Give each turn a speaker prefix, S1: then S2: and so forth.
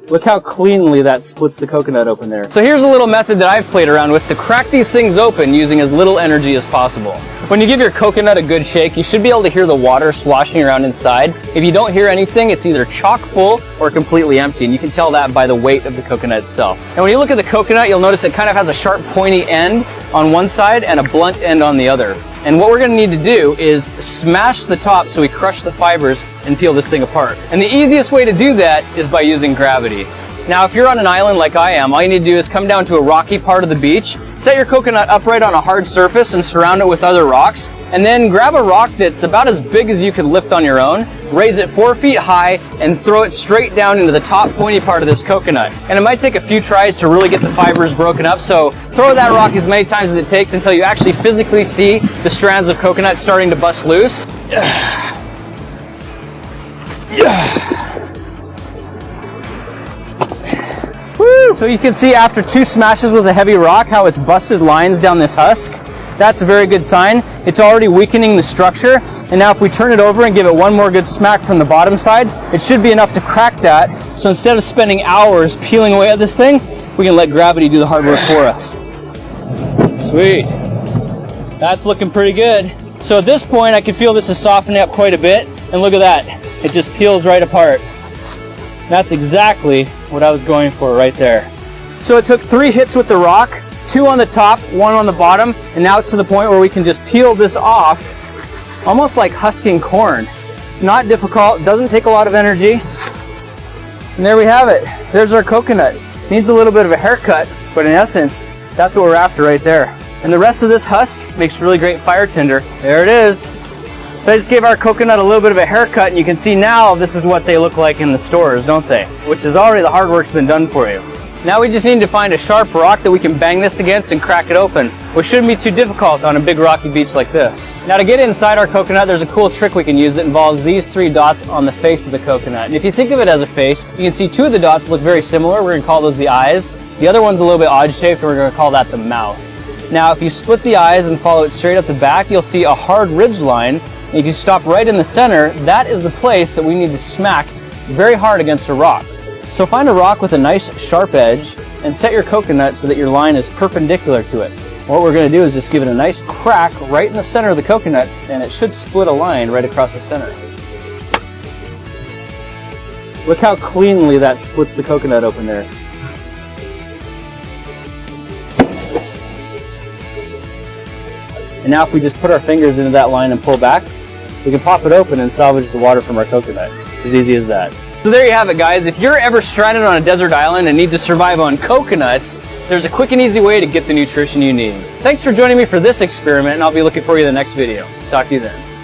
S1: Look how cleanly that splits the coconut open there. So here's a little method that I've played around with to crack these things open using as little energy as possible. When you give your coconut a good shake, you should be able to hear the water sloshing around inside. If you don't hear anything, it's either chock full or completely empty, and you can tell that by the weight of the coconut itself. And when you look at the coconut, you'll notice it kind of has a sharp pointy end on one side and a blunt end on the other. And what we're going to need to do is smash the top so we crush the fibers and peel this thing apart. And the easiest way to do that is by using gravity. Now, if you're on an island like I am, all you need to do is come down to a rocky part of the beach, set your coconut upright on a hard surface and surround it with other rocks, and then grab a rock that's about as big as you can lift on your own, raise it 4 feet high, and throw it straight down into the top pointy part of this coconut. And it might take a few tries to really get the fibers broken up, so throw that rock as many times as it takes until you actually physically see the strands of coconut starting to bust loose. Woo! So you can see after 2 smashes with a heavy rock how it's busted lines down this husk. That's a very good sign. It's already weakening the structure. And now if we turn it over and give it one more good smack from the bottom side, it should be enough to crack that. So instead of spending hours peeling away at this thing, we can let gravity do the hard work for us. Sweet. That's looking pretty good. So at this point, I can feel this is softening up quite a bit. And look at that. It just peels right apart. That's exactly what I was going for right there. So it took 3 hits with the rock, 2 on the top, 1 on the bottom, and now it's to the point where we can just peel this off, almost like husking corn. It's not difficult, doesn't take a lot of energy. And there we have it. There's our coconut. Needs a little bit of a haircut, but in essence, that's what we're after right there. And the rest of this husk makes really great fire tinder. There it is. So I just gave our coconut a little bit of a haircut, and you can see now this is what they look like in the stores, don't they? Which is already the hard work's been done for you. Now we just need to find a sharp rock that we can bang this against and crack it open, which shouldn't be too difficult on a big rocky beach like this. Now to get inside our coconut, there's a cool trick we can use that involves these 3 dots on the face of the coconut. And if you think of it as a face, you can see 2 of the dots look very similar. We're going to call those the eyes. The other one's a little bit odd shaped, and we're going to call that the mouth. Now if you split the eyes and follow it straight up the back, you'll see a hard ridge line. And if you stop right in the center, that is the place that we need to smack very hard against a rock. So find a rock with a nice sharp edge and set your coconut so that your line is perpendicular to it. What we're going to do is just give it a nice crack right in the center of the coconut, and it should split a line right across the center. Look how cleanly that splits the coconut open there. And now if we just put our fingers into that line and pull back, we can pop it open and salvage the water from our coconut. As easy as that. So there you have it, guys. If you're ever stranded on a desert island and need to survive on coconuts, there's a quick and easy way to get the nutrition you need. Thanks for joining me for this experiment, and I'll be looking for you in the next video. Talk to you then.